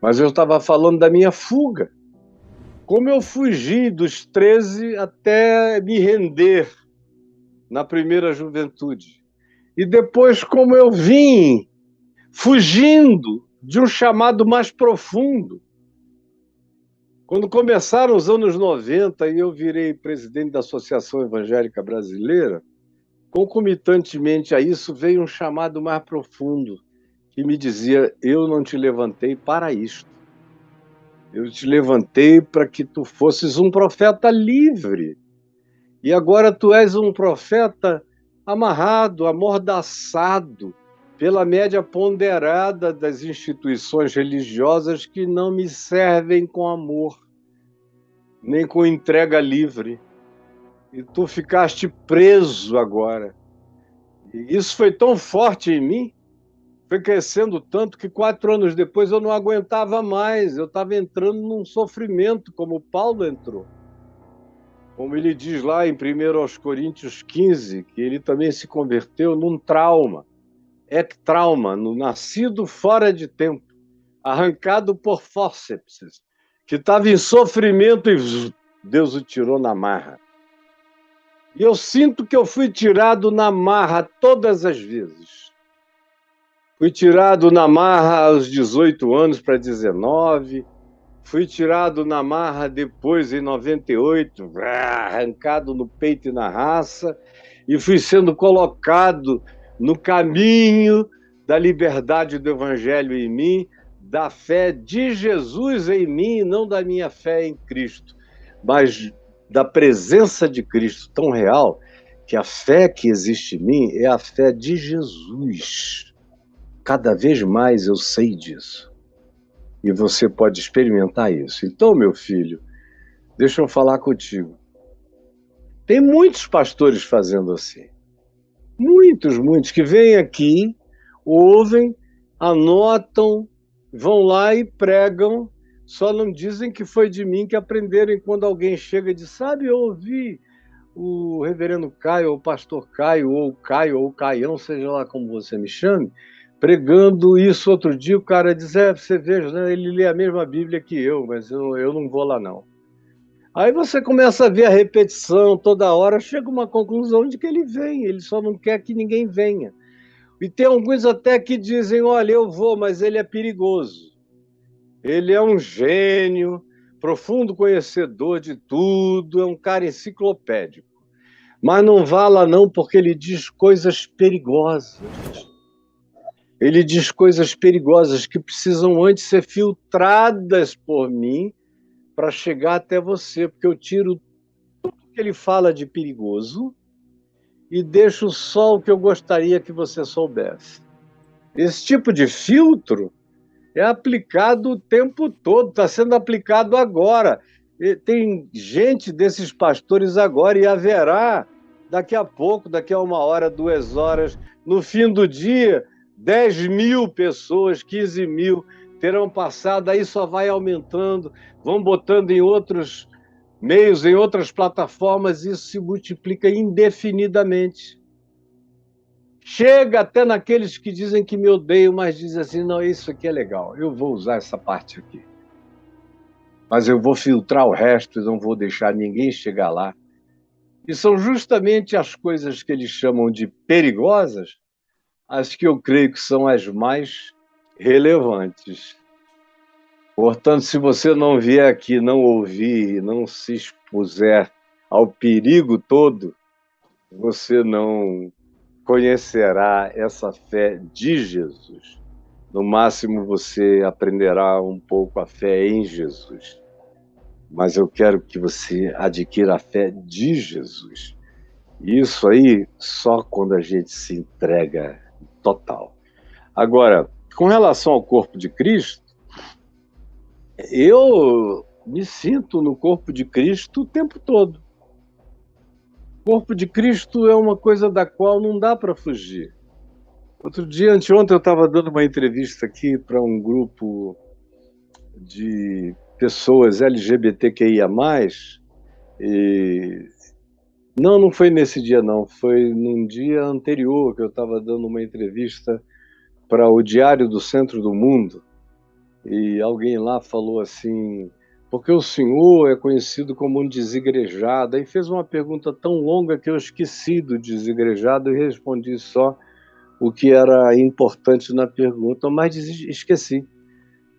Mas eu estava falando da minha fuga. Como eu fugi dos 13 até me render na primeira juventude. E depois como eu vim fugindo de um chamado mais profundo. Quando começaram os anos 90 e eu virei presidente da Associação Evangélica Brasileira, concomitantemente a isso veio um chamado mais profundo, que me dizia: eu não te levantei para isto. Eu te levantei para que tu fosses um profeta livre. E agora tu és um profeta amarrado, amordaçado pela média ponderada das instituições religiosas que não me servem com amor, nem com entrega livre. E tu ficaste preso agora. E isso foi tão forte em mim, foi crescendo tanto que 4 anos depois eu não aguentava mais. Eu estava entrando num sofrimento, como Paulo entrou. Como ele diz lá em 1 Coríntios 15, que ele também se converteu num trauma, ectrauma, no nascido fora de tempo, arrancado por fórceps, que estava em sofrimento e Deus o tirou na marra. E eu sinto que eu fui tirado na marra todas as vezes. Fui tirado na marra aos 18 anos para 19, fui tirado na marra depois, em 98, arrancado no peito e na raça, e fui sendo colocado no caminho da liberdade do Evangelho em mim, da fé de Jesus em mim, não da minha fé em Cristo, mas da presença de Cristo tão real que a fé que existe em mim é a fé de Jesus. Cada vez mais eu sei disso. E você pode experimentar isso. Então, meu filho, deixa eu falar contigo. Tem muitos pastores fazendo assim. Muitos, que vêm aqui, ouvem, anotam, vão lá e pregam, só não dizem que foi de mim que aprenderam. E quando alguém chega e diz: sabe, eu ouvi o reverendo Caio, ou o pastor Caio, ou Caião, seja lá como você me chame, pregando isso outro dia, o cara diz: você veja, né, ele lê a mesma Bíblia que eu, mas eu não vou lá não. Aí você começa a ver a repetição toda hora, chega uma conclusão de que ele vem, ele só não quer que ninguém venha. E tem alguns até que dizem: olha, eu vou, mas ele é perigoso. Ele é um gênio, profundo conhecedor de tudo, é um cara enciclopédico. Mas não vá lá não, porque ele diz coisas perigosas. Ele diz coisas perigosas que precisam antes ser filtradas por mim para chegar até você, porque eu tiro tudo que ele fala de perigoso e deixo só o que eu gostaria que você soubesse. Esse tipo de filtro é aplicado o tempo todo, está sendo aplicado agora. E tem gente desses pastores agora, e haverá daqui a pouco, daqui a 1 hora, 2 horas, no fim do dia, 10.000 pessoas, 15.000 terão passado, aí só vai aumentando, vão botando em outros meios, em outras plataformas, e isso se multiplica indefinidamente. Chega até naqueles que dizem que me odeiam, mas dizem assim: não, isso aqui é legal, eu vou usar essa parte aqui. Mas eu vou filtrar o resto e não vou deixar ninguém chegar lá. E são justamente as coisas que eles chamam de perigosas, as que eu creio que são as mais relevantes. Portanto, se você não vier aqui, não ouvir, não se expuser ao perigo todo, você não conhecerá essa fé de Jesus. No máximo, você aprenderá um pouco a fé em Jesus. Mas eu quero que você adquira a fé de Jesus. Isso aí só quando a gente se entrega total. Agora, com relação ao corpo de Cristo, eu me sinto no corpo de Cristo o tempo todo. O corpo de Cristo é uma coisa da qual não dá para fugir. Outro dia, anteontem, eu estava dando uma entrevista aqui para um grupo de pessoas LGBTQIA+, e não foi nesse dia não, foi num dia anterior que eu estava dando uma entrevista para o Diário do Centro do Mundo, e alguém lá falou assim: porque o senhor é conhecido como um desigrejado? Aí fez uma pergunta tão longa que eu esqueci do desigrejado e respondi só o que era importante na pergunta, mas esqueci.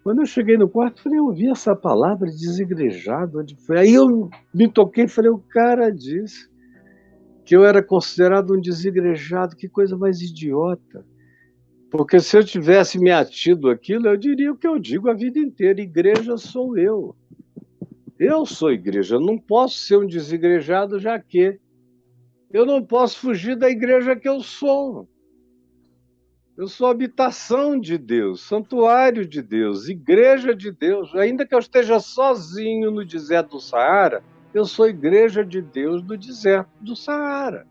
Quando eu cheguei no quarto, falei, eu ouvi essa palavra, desigrejado, onde foi? Aí eu me toquei e falei, o cara disse que eu era considerado um desigrejado, que coisa mais idiota. Porque se eu tivesse me atido àquilo, eu diria o que eu digo a vida inteira: igreja sou eu. Eu sou igreja, eu não posso ser um desigrejado, já que eu não posso fugir da igreja que eu sou. Eu sou habitação de Deus, santuário de Deus, igreja de Deus. Ainda que eu esteja sozinho no deserto do Saara, eu sou igreja de Deus no deserto do Saara.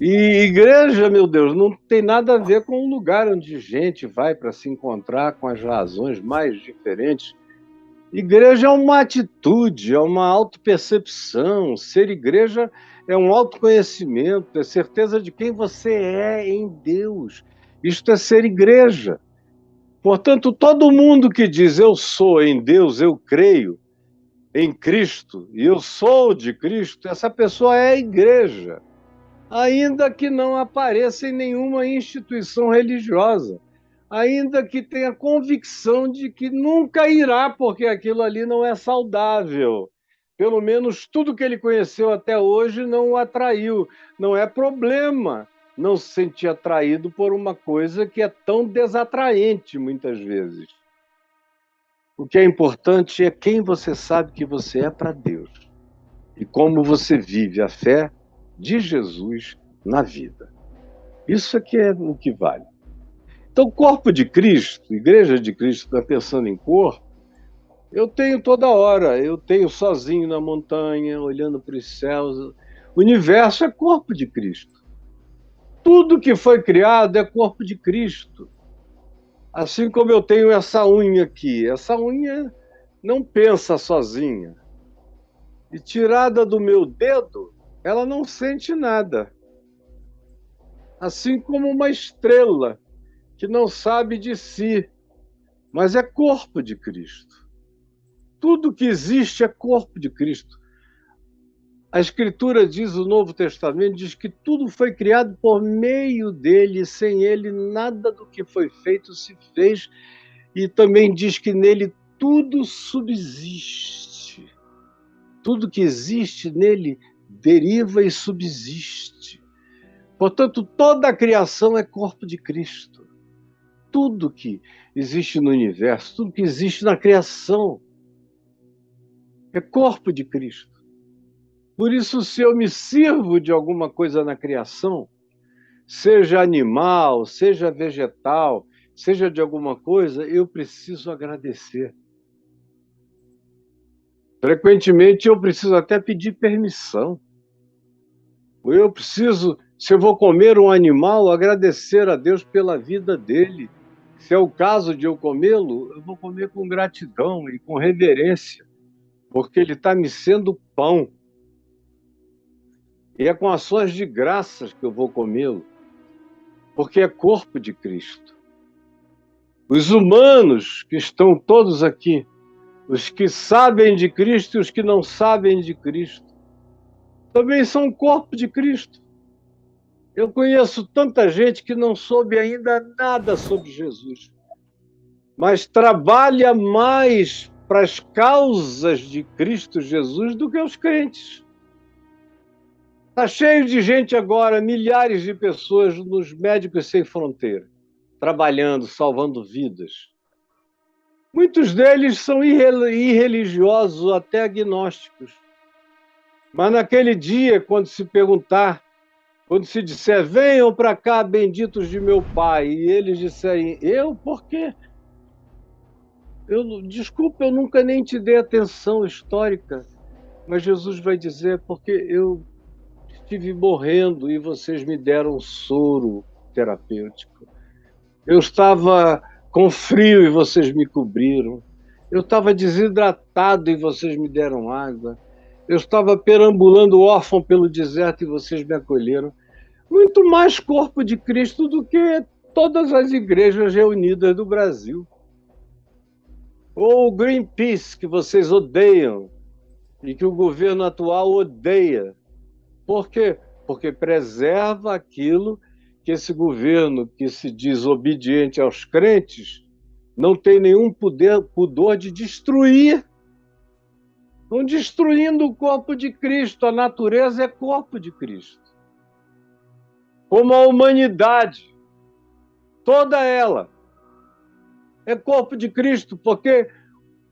E igreja, meu Deus, não tem nada a ver com um lugar onde gente vai para se encontrar com as razões mais diferentes. Igreja é uma atitude, é uma autopercepção. Ser igreja é um autoconhecimento, é certeza de quem você é em Deus. Isto é ser igreja. Portanto, todo mundo que diz eu sou em Deus, eu creio em Cristo e eu sou de Cristo, essa pessoa é a igreja, ainda que não apareça em nenhuma instituição religiosa, ainda que tenha convicção de que nunca irá, porque aquilo ali não é saudável. Pelo menos tudo que ele conheceu até hoje não o atraiu. Não é problema não se sentir atraído por uma coisa que é tão desatraente muitas vezes. O que é importante é quem você sabe que você é para Deus e como você vive a fé de Jesus na vida. Isso aqui é o que vale. Então, corpo de Cristo, igreja de Cristo, está pensando em corpo, eu tenho toda hora, eu tenho sozinho na montanha, olhando para os céus. O universo é corpo de Cristo. Tudo que foi criado é corpo de Cristo. Assim como eu tenho essa unha aqui, essa unha não pensa sozinha. E tirada do meu dedo, ela não sente nada. Assim como uma estrela que não sabe de si, mas é corpo de Cristo. Tudo que existe é corpo de Cristo. A Escritura diz, o Novo Testamento diz que tudo foi criado por meio dele, sem ele nada do que foi feito se fez, e também diz que nele tudo subsiste. Tudo que existe nele deriva e subsiste. Portanto, toda a criação é corpo de Cristo. Tudo que existe no universo, tudo que existe na criação é corpo de Cristo. Por isso, se eu me sirvo de alguma coisa na criação, seja animal, seja vegetal, seja de alguma coisa, eu preciso agradecer. Frequentemente, eu preciso até pedir permissão. Eu preciso, se eu vou comer um animal, agradecer a Deus pela vida dele. Se é o caso de eu comê-lo, eu vou comer com gratidão e com reverência, porque ele está me sendo pão. E é com ações de graças que eu vou comê-lo, porque é corpo de Cristo. Os humanos que estão todos aqui, os que sabem de Cristo e os que não sabem de Cristo, também são corpo de Cristo. Eu conheço tanta gente que não soube ainda nada sobre Jesus, mas trabalha mais para as causas de Cristo Jesus do que os crentes. Está cheio de gente agora, milhares de pessoas nos Médicos Sem Fronteira, trabalhando, salvando vidas. Muitos deles são irreligiosos, até agnósticos. Mas naquele dia, quando se perguntar, quando se disser, venham para cá, benditos de meu Pai, e eles disserem, eu? Por quê? Desculpa, eu nunca nem te dei atenção histórica, mas Jesus vai dizer, porque eu estive morrendo e vocês me deram soro terapêutico. Eu estava com frio e vocês me cobriram. Eu estava desidratado e vocês me deram água. Eu estava perambulando órfão pelo deserto e vocês me acolheram. Muito mais corpo de Cristo do que todas as igrejas reunidas do Brasil. Ou o Greenpeace, que vocês odeiam, e que o governo atual odeia. Por quê? Porque preserva aquilo que esse governo, que se diz obediente aos crentes, não tem nenhum pudor de destruir. Estão destruindo o corpo de Cristo. A natureza é corpo de Cristo. Como a humanidade, toda ela é corpo de Cristo, porque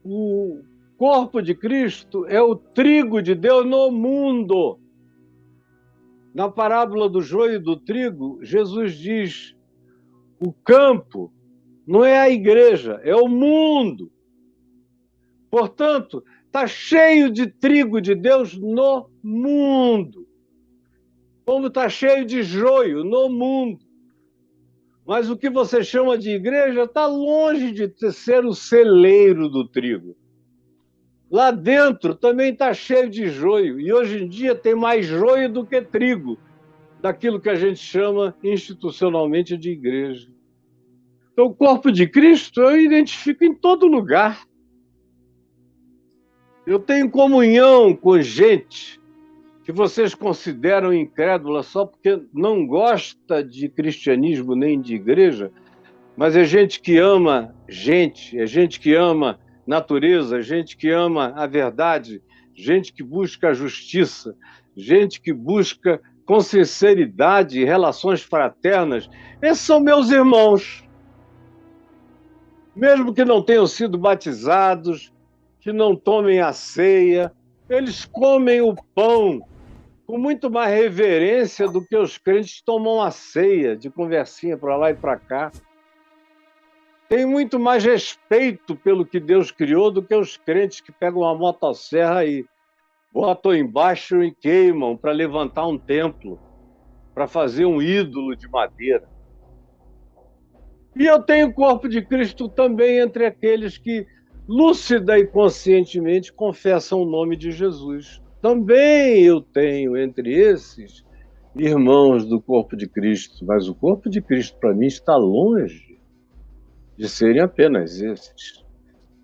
o corpo de Cristo é o trigo de Deus no mundo. Na parábola do joio e do trigo, Jesus diz: o campo não é a igreja, é o mundo. Portanto, está cheio de trigo de Deus no mundo, como está cheio de joio no mundo. Mas o que você chama de igreja está longe de ser o celeiro do trigo. Lá dentro também está cheio de joio, e hoje em dia tem mais joio do que trigo, daquilo que a gente chama institucionalmente de igreja. Então, o corpo de Cristo eu identifico em todo lugar. Eu tenho comunhão com gente que vocês consideram incrédula só porque não gosta de cristianismo nem de igreja, mas é gente que ama gente, é gente que ama natureza, gente que ama a verdade, gente que busca a justiça, gente que busca com sinceridade relações fraternas. Esses são meus irmãos. Mesmo que não tenham sido batizados, que não tomem a ceia, eles comem o pão com muito mais reverência do que os crentes tomam a ceia, de conversinha para lá e para cá. Tem muito mais respeito pelo que Deus criou do que os crentes que pegam uma motosserra e botam embaixo e queimam para levantar um templo, para fazer um ídolo de madeira. E eu tenho o corpo de Cristo também entre aqueles que, lúcida e conscientemente, confessam o nome de Jesus. Também eu tenho entre esses irmãos do corpo de Cristo, mas o corpo de Cristo, para mim, está longe de serem apenas esses.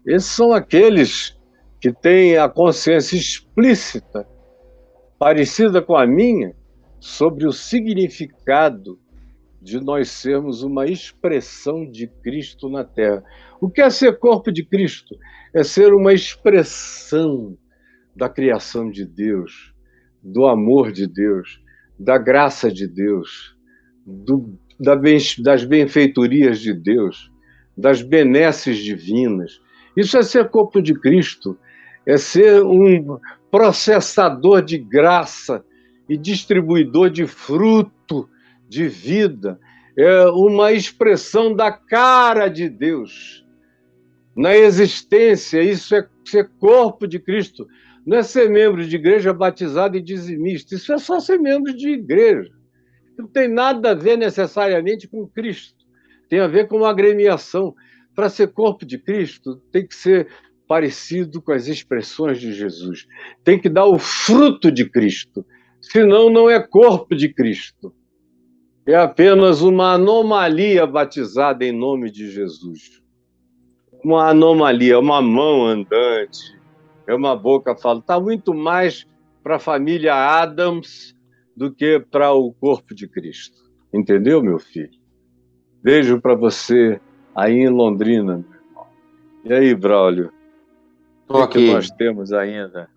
Esses são aqueles que têm a consciência explícita, parecida com a minha, sobre o significado de nós sermos uma expressão de Cristo na Terra. O que é ser corpo de Cristo? É ser uma expressão da criação de Deus, do amor de Deus, da graça de Deus, das benfeitorias de Deus, das benesses divinas. Isso é ser corpo de Cristo, é ser um processador de graça e distribuidor de fruto de vida, é uma expressão da cara de Deus na existência. Isso é ser corpo de Cristo. Não é ser membro de igreja batizado e dizimista. Isso é só ser membro de igreja. Não tem nada a ver necessariamente com Cristo. Tem a ver com uma agremiação. Para ser corpo de Cristo, tem que ser parecido com as expressões de Jesus. Tem que dar o fruto de Cristo. Senão, não é corpo de Cristo. É apenas uma anomalia batizada em nome de Jesus. Uma anomalia, uma mão andante, é uma boca falando. Está muito mais para a família Adams do que para o corpo de Cristo. Entendeu, meu filho? Beijo para você aí em Londrina, meu irmão. E aí, Braulio? Estou aqui. Que nós temos ainda?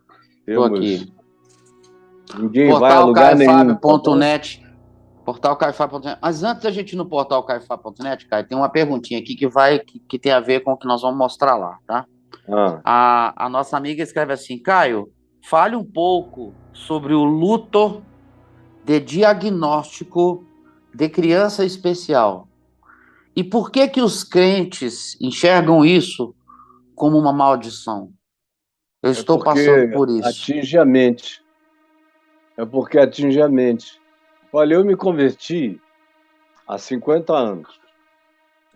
Estou aqui. Ninguém vai a lugar nenhum. Portal caifab.net. Mas antes da gente ir no portal caifab.net, Caio, tem uma perguntinha aqui que tem a ver com o que nós vamos mostrar lá, tá? A nossa amiga escreve assim: Caio, fale um pouco sobre o luto de diagnóstico de criança especial. E por que os crentes enxergam isso como uma maldição? Eu estou passando por isso. Atinge a mente. É porque atinge a mente. Olha, eu me converti há 50 anos.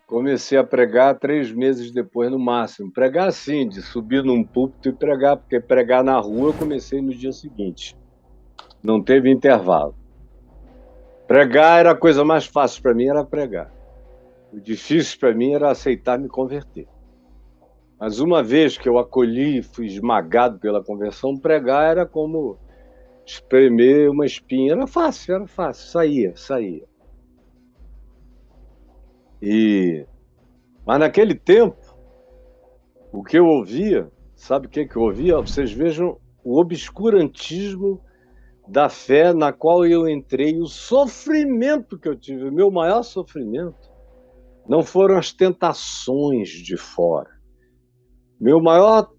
Comecei a pregar 3 meses depois, no máximo. Pregar assim, de subir num púlpito e pregar, porque pregar na rua eu comecei no dia seguinte. Não teve intervalo. Pregar era a coisa mais fácil para mim, era pregar. O difícil para mim era aceitar me converter. Mas uma vez que eu acolhi e fui esmagado pela conversão, pregar era como espremer uma espinha. Era fácil, saía. Mas naquele tempo, o que eu ouvia, sabe o que eu ouvia? Vocês vejam o obscurantismo da fé na qual eu entrei, o sofrimento que eu tive, o meu maior sofrimento não foram as tentações de fora. Meu maior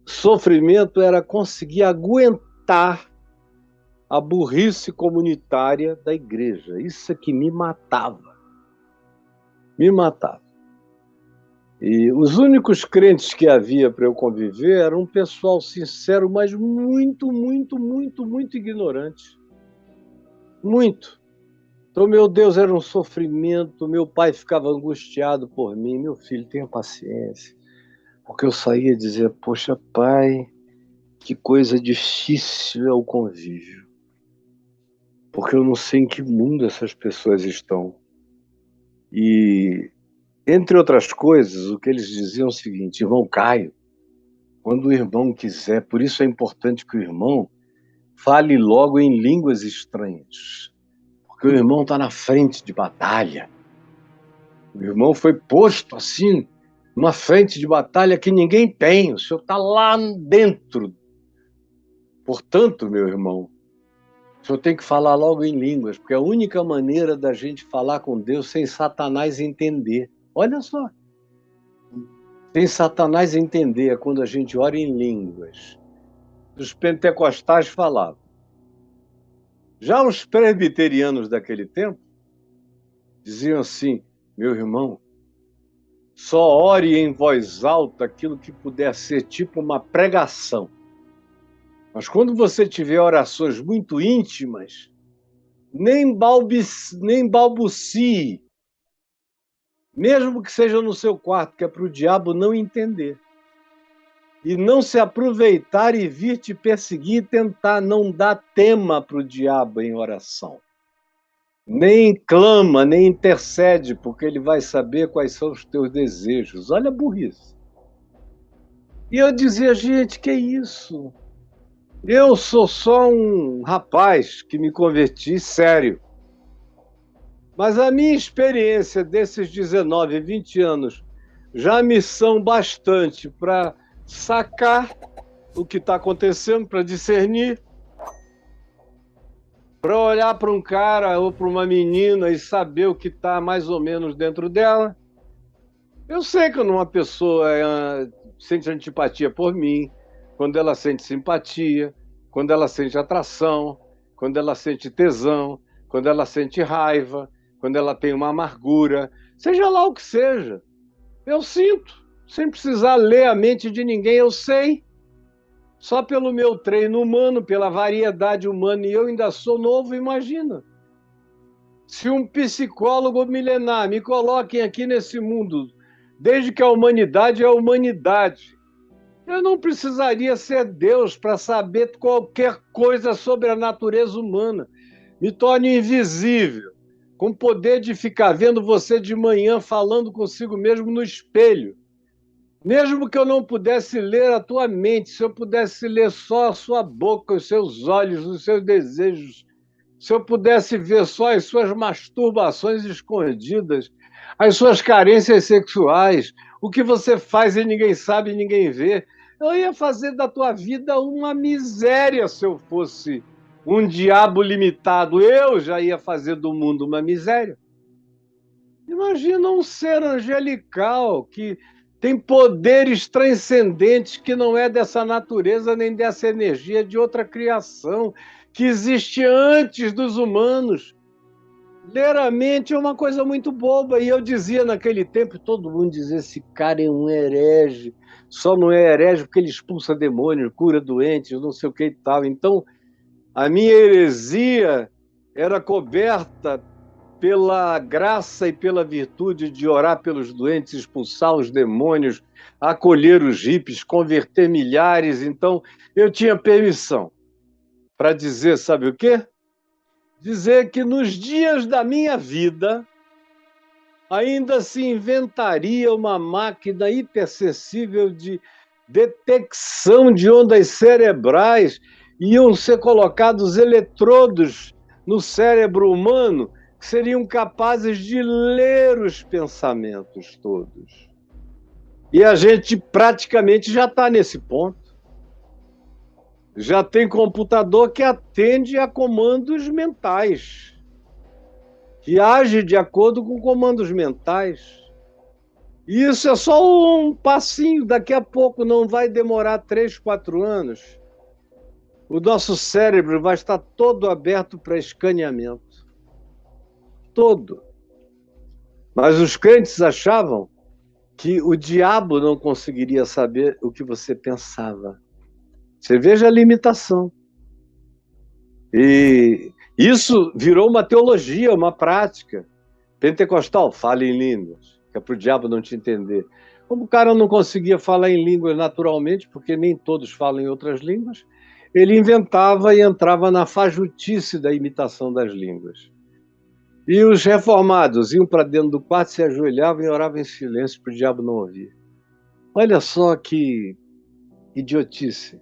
sofrimento era conseguir aguentar a burrice comunitária da igreja. Isso é que me matava. Me matava. E os únicos crentes que havia para eu conviver eram um pessoal sincero, mas muito ignorante. Muito. Então, meu Deus, era um sofrimento. Meu pai ficava angustiado por mim. Meu filho, tenha paciência. Porque eu saía e dizia, poxa, pai, que coisa difícil é o convívio. Porque eu não sei em que mundo essas pessoas estão. E, entre outras coisas, o que eles diziam é o seguinte, irmão Caio, quando o irmão quiser, por isso é importante que o irmão fale logo em línguas estranhas. Porque o irmão está na frente de batalha. O irmão foi posto assim, numa frente de batalha que ninguém tem. O senhor está lá dentro. Portanto, meu irmão, o senhor tem que falar logo em línguas, porque é a única maneira da gente falar com Deus sem Satanás entender. Olha só. Sem Satanás entender é quando a gente ora em línguas. Os pentecostais falavam. Já os presbiterianos daquele tempo diziam assim, meu irmão, só ore em voz alta aquilo que puder ser tipo uma pregação. Mas quando você tiver orações muito íntimas, nem balbucie, mesmo que seja no seu quarto, que é para o diabo não entender. E não se aproveitar e vir te perseguir e tentar não dar tema para o diabo em oração. Nem clama, nem intercede, porque ele vai saber quais são os teus desejos. Olha a burrice. E eu dizia, gente, que isso? Eu sou só um rapaz que me converti sério. Mas a minha experiência desses 19, 20 anos já me são bastante para sacar o que está acontecendo, para discernir, para olhar para um cara ou para uma menina e saber o que está mais ou menos dentro dela. Eu sei que uma pessoa sente antipatia por mim, quando ela sente simpatia, quando ela sente atração, quando ela sente tesão, quando ela sente raiva, quando ela tem uma amargura, seja lá o que seja. Eu sinto, sem precisar ler a mente de ninguém, eu sei. Só pelo meu treino humano, pela variedade humana, e eu ainda sou novo, imagina. Se um psicólogo milenar me coloquem aqui nesse mundo, desde que a humanidade é a humanidade, eu não precisaria ser Deus para saber qualquer coisa sobre a natureza humana. Me torne invisível, com o poder de ficar vendo você de manhã falando consigo mesmo no espelho. Mesmo que eu não pudesse ler a tua mente, se eu pudesse ler só a sua boca, os seus olhos, os seus desejos, se eu pudesse ver só as suas masturbações escondidas, as suas carências sexuais, o que você faz e ninguém sabe e ninguém vê, eu ia fazer da tua vida uma miséria se eu fosse um diabo limitado. Eu já ia fazer do mundo uma miséria. Imagina um ser angelical que tem poderes transcendentes que não é dessa natureza nem dessa energia de outra criação, que existe antes dos humanos. Ler a mente é uma coisa muito boba. E eu dizia naquele tempo, todo mundo dizia, esse cara é um herege. Só não é herege porque ele expulsa demônios, cura doentes, não sei o que e tal. Então, a minha heresia era coberta pela graça e pela virtude de orar pelos doentes, expulsar os demônios, acolher os hippies, converter milhares. Então, eu tinha permissão para dizer, sabe o quê? Dizer que nos dias da minha vida, ainda se inventaria uma máquina hipersensível de detecção de ondas cerebrais, iam ser colocados eletrodos no cérebro humano que seriam capazes de ler os pensamentos todos. E a gente praticamente já está nesse ponto. Já tem computador que atende a comandos mentais, que age de acordo com comandos mentais. E isso é só um passinho, daqui a pouco, não vai demorar 3, 4 anos. O nosso cérebro vai estar todo aberto para escaneamento. Todo. Mas os crentes achavam que o diabo não conseguiria saber o que você pensava. Você veja a limitação. E isso virou uma teologia, uma prática. Pentecostal, fala em línguas, que é para o diabo não te entender. Como o cara não conseguia falar em línguas naturalmente, porque nem todos falam em outras línguas, ele inventava e entrava na fajutice da imitação das línguas. E os reformados iam para dentro do quarto, se ajoelhavam e oravam em silêncio para o diabo não ouvir. Olha só que idiotice.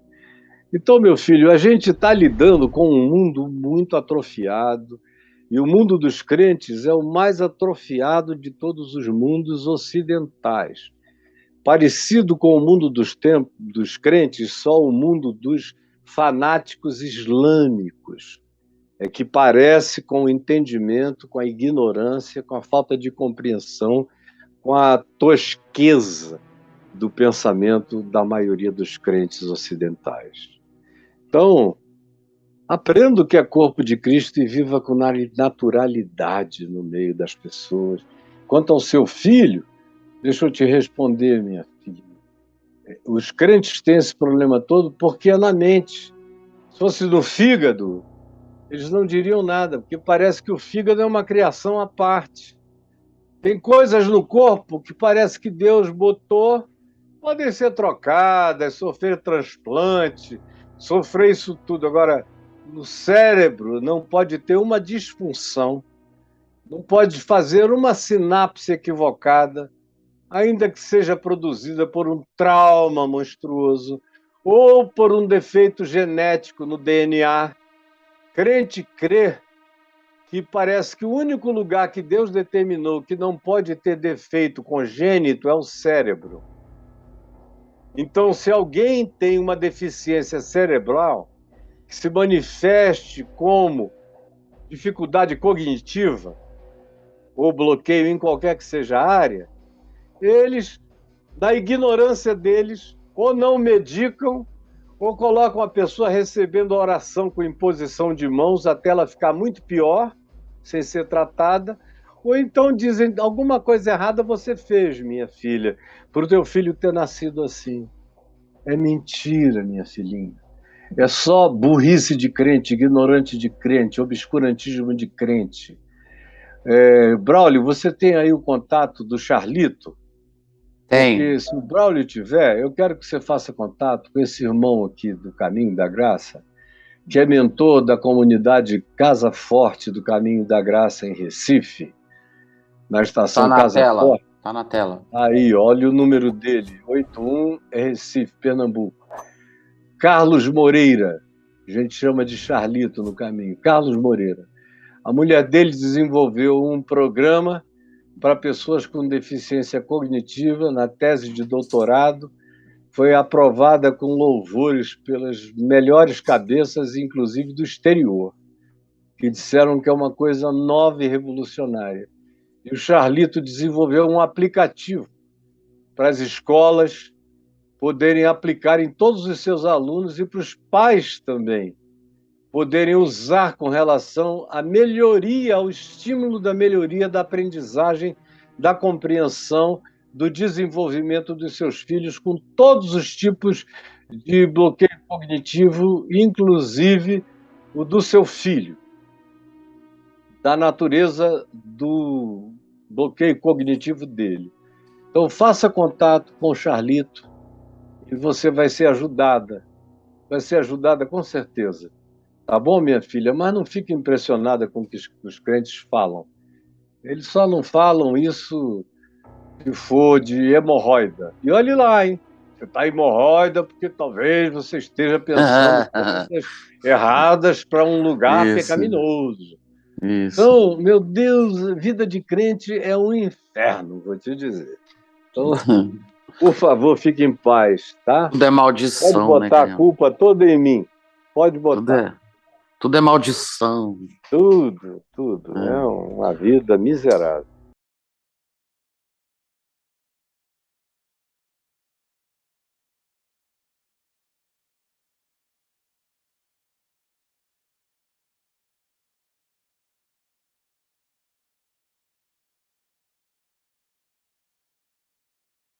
Então, meu filho, a gente está lidando com um mundo muito atrofiado, e o mundo dos crentes é o mais atrofiado de todos os mundos ocidentais. Parecido com o mundo dos crentes, só o mundo dos fanáticos islâmicos é que parece com o entendimento, com a ignorância, com a falta de compreensão, com a tosqueza do pensamento da maioria dos crentes ocidentais. Então, aprenda o que é corpo de Cristo e viva com naturalidade no meio das pessoas. Quanto ao seu filho, deixa eu te responder, minha filha. Os crentes têm esse problema todo porque é na mente. Se fosse no fígado, eles não diriam nada, porque parece que o fígado é uma criação à parte. Tem coisas no corpo que parece que Deus botou, podem ser trocadas, sofrer transplante, sofrer isso tudo. Agora, no cérebro não pode ter uma disfunção, não pode fazer uma sinapse equivocada, ainda que seja produzida por um trauma monstruoso ou por um defeito genético no DNA. Crente crê que parece que o único lugar que Deus determinou que não pode ter defeito congênito é o cérebro. Então, se alguém tem uma deficiência cerebral que se manifeste como dificuldade cognitiva ou bloqueio em qualquer que seja a área, eles, na ignorância deles, ou não medicam, ou colocam a pessoa recebendo a oração com imposição de mãos até ela ficar muito pior, sem ser tratada, ou então dizem, alguma coisa errada você fez, minha filha, para o teu filho ter nascido assim. É mentira, minha filhinha. É só burrice de crente, ignorante de crente, obscurantismo de crente. Braulio, você tem aí o contato do Charlito? Tem. Porque se o Braulio tiver, eu quero que você faça contato com esse irmão aqui do Caminho da Graça, que é mentor da comunidade Casa Forte do Caminho da Graça em Recife, na estação Casa Forte. Está na tela. Aí, olha o número dele, 81 é Recife, Pernambuco. Carlos Moreira, a gente chama de Charlito no Caminho, Carlos Moreira. A mulher dele desenvolveu um programa para pessoas com deficiência cognitiva, na tese de doutorado, foi aprovada com louvores pelas melhores cabeças, inclusive do exterior, que disseram que é uma coisa nova e revolucionária. E o Charlito desenvolveu um aplicativo para as escolas poderem aplicar em todos os seus alunos e para os pais também poderem usar com relação à melhoria, ao estímulo da melhoria da aprendizagem, da compreensão, do desenvolvimento dos seus filhos com todos os tipos de bloqueio cognitivo, inclusive o do seu filho, da natureza do bloqueio cognitivo dele. Então, faça contato com o Charlito e você vai ser ajudada com certeza. Tá bom, minha filha? Mas não fique impressionada com o que os crentes falam. Eles só não falam isso se for de hemorroida. E olhe lá, hein? Você está hemorroida porque talvez você esteja pensando coisas erradas para um lugar pecaminoso. Isso. Então, meu Deus, vida de crente é um inferno, vou te dizer. Então, por favor, fique em paz, tá? Tudo é maldição, pode botar, né, a culpa toda em mim. Pode botar. Tudo é maldição. Tudo. É uma vida miserável.